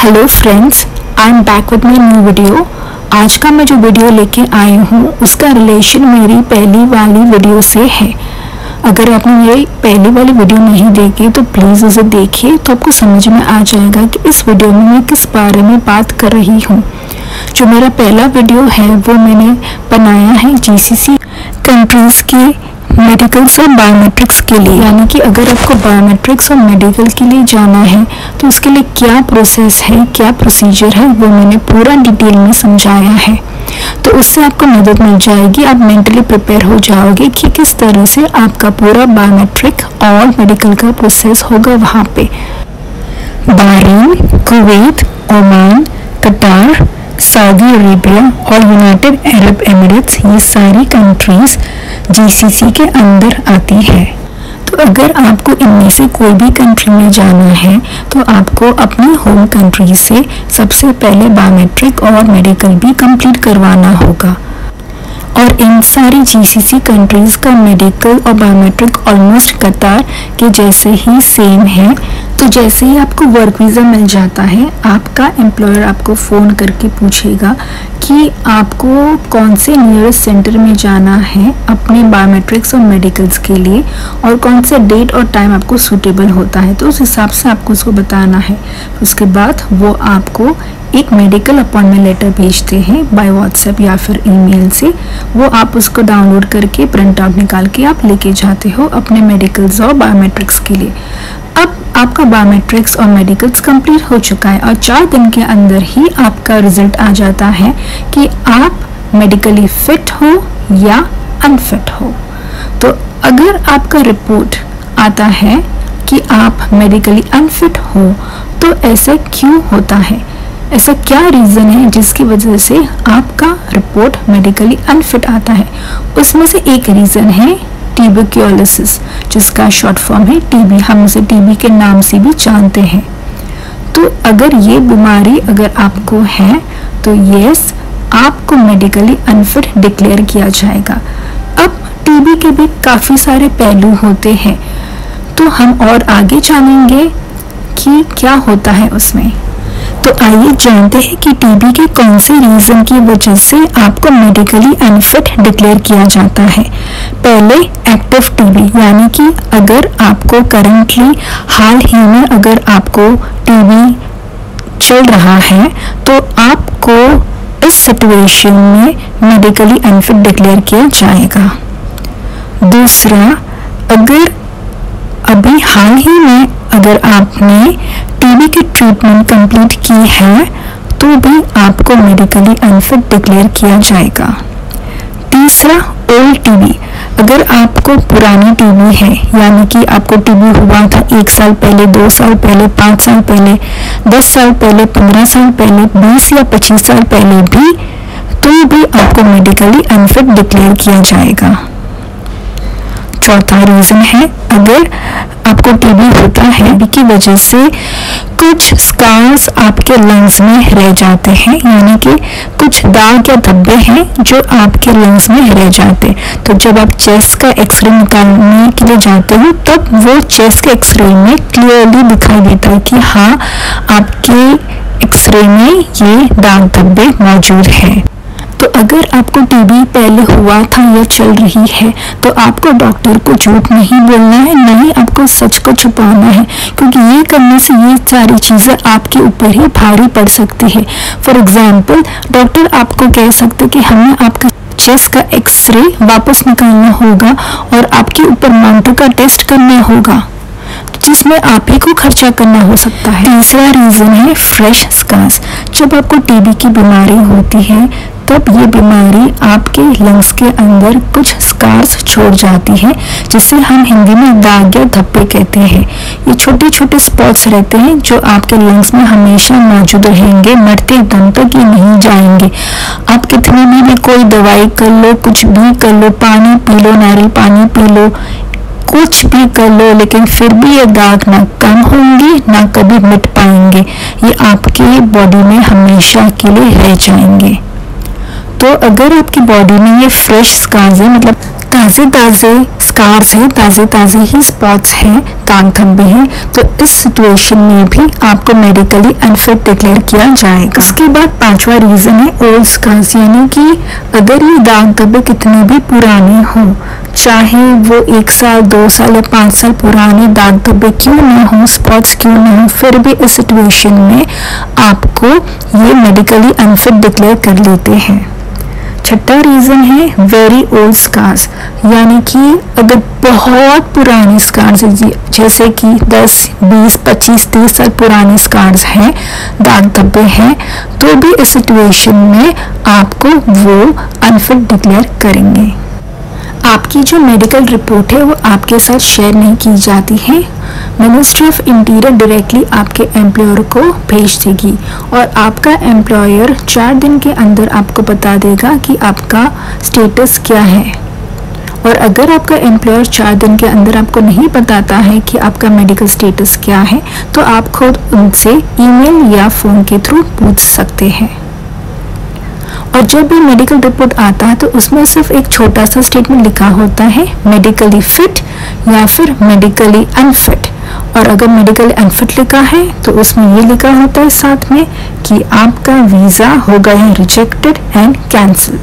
Hello friends, I am back with my new video. आज का मैं जो वीडियो लेके आई हूँ उसका रिलेशन मेरी पहली वाली वीडियो से है। अगर आपने मेरी पहली वाली वीडियो नहीं देखी तो प्लीज़ उसे देखिए, तो आपको समझ में आ जाएगा कि इस वीडियो में मैं किस बारे में बात कर रही हूँ। जो मेरा पहला वीडियो है वो मैंने बनाया है जीसीसी कंट्रीज़ के मेडिकल्स और बायोमेट्रिक्स के लिए, यानी कि अगर आपको बायोमेट्रिक्स और मेडिकल के लिए जाना है तो उसके लिए क्या प्रोसेस है, क्या प्रोसीजर है, वो मैंने पूरा डिटेल में समझाया है। तो उससे आपको मदद मिल जाएगी, आप मेंटली प्रिपेयर हो जाओगे कि किस तरह से आपका पूरा बायोमेट्रिक और मेडिकल का प्रोसेस होगा वहाँ पे। बहरीन, कुवैत, ओमान, कतार, सऊदी अरेबिया और यूनाइटेड अरब एमिरेट्स, ये सारी कंट्रीज़ जीसीसी के अंदर आती है। तो अगर आपको इनमें से कोई भी कंट्री में जाना है तो आपको अपनी होम कंट्री से सबसे पहले बायोमेट्रिक और मेडिकल भी कंप्लीट करवाना होगा। और इन सारी जीसीसी कंट्रीज़ का मेडिकल और बायोमेट्रिक ऑलमोस्ट कतार के जैसे ही सेम है। तो जैसे ही आपको वर्क वीज़ा मिल जाता है, आपका एम्प्लॉयर आपको फ़ोन करके पूछेगा कि आपको कौन से नियरेस्ट सेंटर में जाना है अपने बायोमेट्रिक्स और मेडिकल्स के लिए और कौन से डेट और टाइम आपको सूटेबल होता है, तो उस हिसाब से आपको उसको बताना है। उसके बाद वो आपको एक मेडिकल अपॉइंटमेंट लेटर भेजते हैं बाय व्हाट्सएप या फिर ईमेल से। वो आप उसको डाउनलोड करके प्रिंट आउट निकाल के आप लेके जाते हो अपने मेडिकल्स और बायोमेट्रिक्स के लिए। अब आपका बायोमेट्रिक्स और मेडिकल्स कंप्लीट हो चुका है और 4 दिन के अंदर ही आपका रिजल्ट आ जाता है कि आप मेडिकली फिट हो या अनफिट हो। तो अगर आपका रिपोर्ट आता है कि आप मेडिकली अनफिट हो तो ऐसा क्यों होता है, ऐसा क्या रीज़न है जिसकी वजह से आपका रिपोर्ट मेडिकली अनफिट आता है। उसमें से एक रीज़न है ट्यूबरक्लोसिस, जिसका शॉर्ट फॉर्म है टीबी। हम उसे टीबी के नाम से भी जानते हैं। तो अगर ये बीमारी अगर आपको है तो यस, आपको मेडिकली अनफिट डिक्लेयर किया जाएगा। अब टीबी के भी काफ़ी सारे पहलू होते हैं, तो हम और आगे जानेंगे कि क्या होता है उसमें। तो आइए जानते हैं कि टीबी के कौन से रीज़न की वजह से आपको मेडिकली अनफिट डिक्लेयर किया जाता है। पहले एक्टिव टीबी, यानी कि अगर आपको करंटली हाल ही में अगर आपको टीबी चल रहा है तो आपको इस सिचुएशन में मेडिकली अनफिट डिक्लेयर किया जाएगा। दूसरा, अगर अभी हाल ही में अगर आपने टीबी की ट्रीटमेंट कंप्लीट की है तो भी आपको मेडिकली अनफिट डिक्लेयर किया जाएगा। तीसरा, ओल्ड टीबी, अगर आपको पुरानी टीबी है, यानी कि आपको टीबी हुआ था 1 साल पहले, 2 साल पहले, 5 साल पहले, 10 साल पहले, 15 साल पहले, 20 या 25 साल पहले भी, तो भी आपको मेडिकली अनफिट डिक्लेयर किया जाएगा। चौथा रीज़न है, अगर आपको टीबी होता है की वजह से कुछ स्कार्स आपके लंग्स में रह जाते हैं, यानी कि कुछ दाग या धब्बे हैं जो आपके लंग्स में रह जाते हैं। तो जब आप चेस्ट का एक्सरे निकालने के लिए जाते हो तब वो चेस्ट के एक्सरे में क्लियरली दिखाई देता है कि हाँ, आपके एक्सरे में ये दाग धब्बे मौजूद हैं। तो अगर आपको टीबी पहले हुआ था या चल रही है तो आपको डॉक्टर को झूठ नहीं बोलना है, न ही आपको सच को छुपाना है, क्योंकि ये करने से ये सारी चीज़ें आपके ऊपर ही भारी पड़ सकती है। फॉर एग्जांपल, डॉक्टर आपको कह सकते कि हमें आपका चेस्ट का एक्सरे वापस निकालना होगा और आपके ऊपर माउंट का टेस्ट करना होगा, जिसमें आप ही को खर्चा करना हो सकता है। तीसरा रीज़न है फ्रेश स्कार्स। जब आपको टीबी की बीमारी होती है तब ये बीमारी आपके लंग्स के अंदर कुछ स्कार्स छोड़ जाती है, जिसे हम हिंदी में दाग या धब्बे कहते हैं। ये छोटे छोटे स्पॉट्स रहते हैं जो आपके लंग्स में हमेशा मौजूद रहेंगे, मरते दम तक ये नहीं जाएंगे। आप कितनी भी कोई दवाई कर लो, कुछ भी कर लो, पानी पी लो, नारियल पानी पी लो, कुछ भी कर लो, लेकिन फिर भी ये दाग ना कम होंगे ना कभी मिट पाएंगे। ये आपके बॉडी में हमेशा के लिए रह जाएंगे। तो अगर आपकी बॉडी में ये फ्रेश स्कार्स है, मतलब ताज़े ताज़े स्कार्स हैं, ताज़े ताज़े ही स्पॉट्स हैं, दाग धब्बे हैं, तो इस सिचुएशन में भी आपको मेडिकली अनफिट डिक्लेयर किया जाएगा। उसके बाद पांचवा रीज़न है ओल्ड स्कार्स, यानी कि अगर ये दाग धब्बे कितने भी पुराने हों, चाहे वो 1 साल 2 साल या 5 साल पुराने दाग धब्बे क्यों ना हो, स्पॉट्स क्यों ना हो, फिर भी इस सिचुएशन में आपको ये मेडिकली अनफिट डिक्लेयर कर लेते हैं। छठा रीज़न है वेरी ओल्ड स्कार्स, यानी कि अगर बहुत पुराने स्कार्स जैसे कि 10, 20, 25, 30 साल पुराने स्कार्स हैं, दाग धब्बे हैं, तो भी इस सिचुएशन में आपको वो अनफिट डिक्लेयर करेंगे। आपकी जो मेडिकल रिपोर्ट है वो आपके साथ शेयर नहीं की जाती है, मिनिस्ट्री ऑफ इंटीरियर डायरेक्टली आपके एम्प्लॉयर को भेज देगी और आपका एम्प्लॉयर 4 दिन के अंदर आपको बता देगा कि आपका स्टेटस क्या है। और अगर आपका एम्प्लॉयर 4 दिन के अंदर आपको नहीं बताता है कि आपका मेडिकल स्टेटस क्या है, तो आप खुद उनसे ईमेल या फ़ोन के थ्रू पूछ सकते हैं। और जब भी मेडिकल रिपोर्ट आता है तो उसमें सिर्फ एक छोटा सा स्टेटमेंट लिखा होता है मेडिकली फिट या फिर मेडिकली अनफिट। और अगर मेडिकली अनफिट लिखा है तो उसमें ये लिखा होता है साथ में कि आपका वीज़ा हो गया है रिजेक्टेड एंड कैंसिल।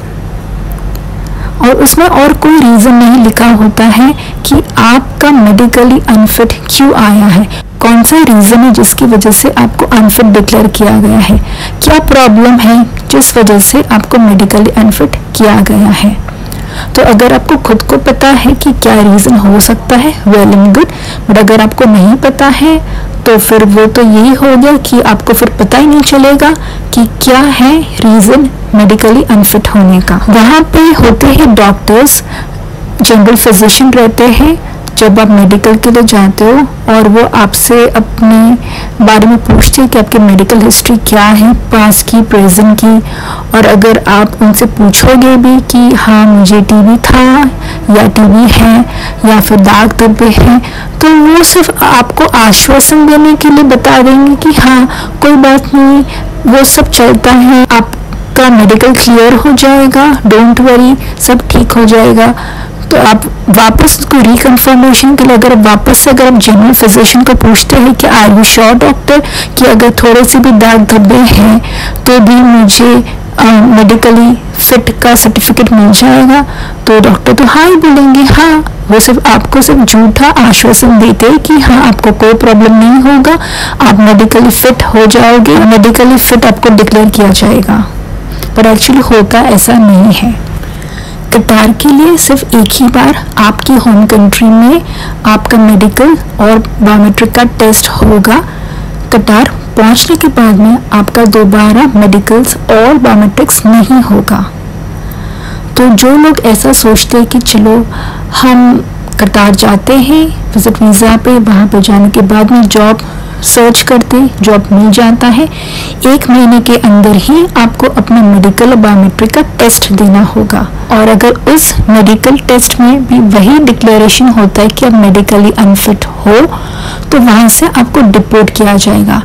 और उसमें और कोई रीज़न नहीं लिखा होता है कि आपका मेडिकली अनफिट क्यों आया है, कौन सा रीज़न है जिसकी वजह से आपको अनफिट डिक्लेयर किया गया है, क्या प्रॉब्लम है जिस वजह से आपको मेडिकली अनफिट किया गया है। तो अगर आपको खुद को पता है कि क्या रीज़न हो सकता है, वेल एंड गुड, बट अगर आपको नहीं पता है तो फिर वो तो यही हो गया कि आपको फिर पता ही नहीं चलेगा कि क्या है रीज़न मेडिकली अनफिट होने का। वहाँ पे होते हैं डॉक्टर्स, जनरल फिजिशियन रहते हैं जब आप मेडिकल के लिए जाते हो, और वो आपसे अपने बारे में पूछते हैं कि आपकी मेडिकल हिस्ट्री क्या है, पास की, प्रेजेंट की। और अगर आप उनसे पूछोगे भी कि हाँ मुझे टीबी था या टीबी है या फिर दाग धब्बे हैं, तो वो सिर्फ आपको आश्वासन देने के लिए बता देंगे कि हाँ कोई बात नहीं, वो सब चलता है, आपका मेडिकल क्लियर हो जाएगा, डोंट वरी, सब ठीक हो जाएगा। तो आप वापस उसको रिकन्फर्मेशन के लिए अगर वापस से अगर आप जनरल फिजिशियन को पूछते हैं कि आर यू श्योर डॉक्टर कि अगर थोड़े से भी दाग धब्बे हैं तो भी मुझे मेडिकली फिट का सर्टिफिकेट मिल जाएगा, तो डॉक्टर तो हाँ ही बोलेंगे। हाँ, वो सिर्फ आपको सिर्फ झूठा आश्वासन देते हैं कि हाँ आपको कोई प्रॉब्लम नहीं होगा, आप मेडिकली फिट हो जाओगे, मेडिकली फिट आपको डिक्लेयर किया जाएगा, पर एक्चुअली होता ऐसा नहीं है। कतार के लिए सिर्फ एक ही बार आपकी होम कंट्री में आपका मेडिकल और बायोमेट्रिक का टेस्ट होगा। कतार पहुंचने के बाद में आपका दोबारा मेडिकल्स और बायोमेट्रिक्स नहीं होगा। तो जो लोग ऐसा सोचते हैं कि चलो हम कतार जाते हैं विजिट वीज़ा पे, वहाँ पे जाने के बाद में जॉब सर्च करते, जॉब मिल जाता है, 1 महीने के अंदर ही आपको अपना मेडिकल और बायोमेट्रिक का टेस्ट देना होगा। और अगर उस मेडिकल टेस्ट में भी वही डिक्लेरेशन होता है कि आप मेडिकली अनफिट हो, तो वहाँ से आपको डिपोर्ट किया जाएगा।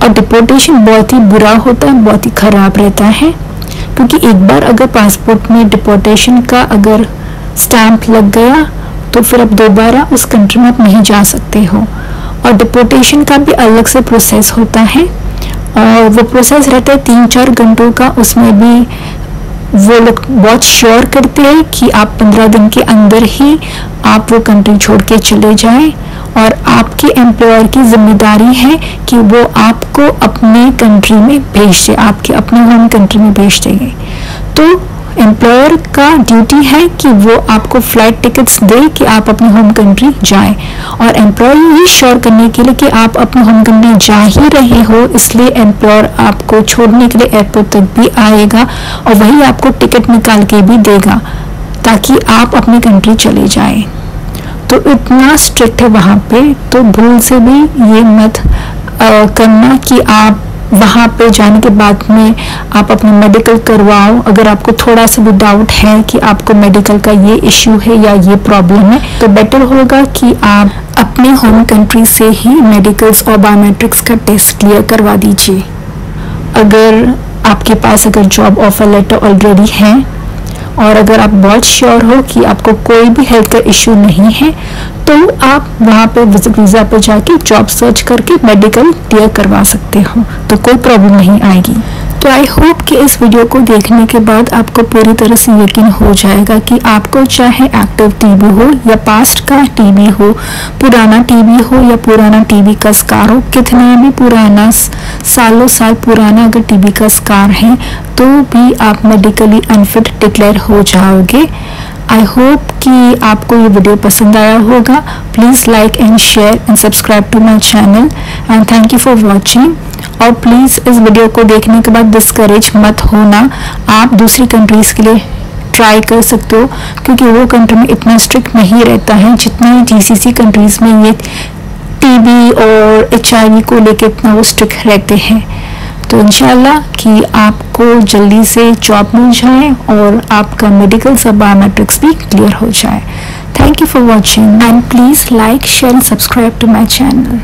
और डिपोर्टेशन बहुत ही बुरा होता है, बहुत ही ख़राब रहता है, क्योंकि एक बार अगर पासपोर्ट में डिपोर्टेशन का अगर स्टैंप लग गया तो फिर आप दोबारा उस कंट्री में आप नहीं जा सकते हो। और डिपोर्टेशन का भी अलग से प्रोसेस होता है, और वो प्रोसेस रहता है 3-4 घंटों का। उसमें भी वो लोग बहुत श्योर करते हैं कि आप 15 दिन के अंदर ही आप वो कंट्री छोड़ के चले जाएं, और आपके एम्प्लॉयर की जिम्मेदारी है कि वो आपको अपने कंट्री में भेज दे, आपके अपने होम कंट्री में भेज देंगे। तो एम्प्लॉयर का ड्यूटी है कि वो आपको फ्लाइट टिकट्स दे कि आप अपनी होम कंट्री जाएं, और एम्प्लॉयर ये श्योर करने के लिए कि आप अपनी होम कंट्री जा ही रहे हो, इसलिए एम्प्लॉयर आपको छोड़ने के लिए एयरपोर्ट तक भी आएगा और वही आपको टिकट निकाल के भी देगा ताकि आप अपनी कंट्री चले जाएं। तो इतना स्ट्रिक्ट है वहाँ पे, तो भूल से भी ये मत करना कि आप वहाँ पे जाने के बाद में आप अपना मेडिकल करवाओ। अगर आपको थोड़ा सा भी डाउट है कि आपको मेडिकल का ये इश्यू है या ये प्रॉब्लम है, तो बेटर होगा कि आप अपने होम कंट्री से ही मेडिकल्स और बायोमेट्रिक्स का टेस्ट क्लियर करवा दीजिए। अगर आपके पास अगर जॉब ऑफर लेटर ऑलरेडी है और अगर आप बहुत श्योर हो कि आपको कोई भी हेल्थ का इश्यू नहीं है तो आप वहाँ पे विजिट वीज़ा पर जाके जॉब सर्च करके मेडिकल क्लियर करवा सकते हो, तो कोई प्रॉब्लम नहीं आएगी। तो आई होप कि इस वीडियो को देखने के बाद आपको पूरी तरह से यकीन हो जाएगा कि आपको चाहे एक्टिव टीबी हो या पास्ट का टीबी हो, पुराना टीबी हो या पुराना टीबी का स्कार हो, कितना भी पुराना सालों साल पुराना अगर टीबी का स्कार है तो भी आप मेडिकली अनफिट डिक्लेयर हो जाओगे। आई होप कि आपको ये वीडियो पसंद आया होगा। Please like and share and subscribe to my channel and thank you for watching. और प्लीज़ इस वीडियो को देखने के बाद डिस्करेज मत होना, आप दूसरी कंट्रीज़ के लिए ट्राई कर सकते हो क्योंकि वो कंट्री में इतना स्ट्रिक्ट नहीं रहता है जितना GCC कंट्रीज़ में ये टीबी और HIV को लेकर इतना वो स्ट्रिक्ट रहते हैं। तो इंशाल्लाह कि आपको जल्दी से जॉब मिल जाए और आपका मेडिकल सब बायोमेट्रिक्स भी क्लियर हो जाए। Thank you for watching and please like share and subscribe to my channel.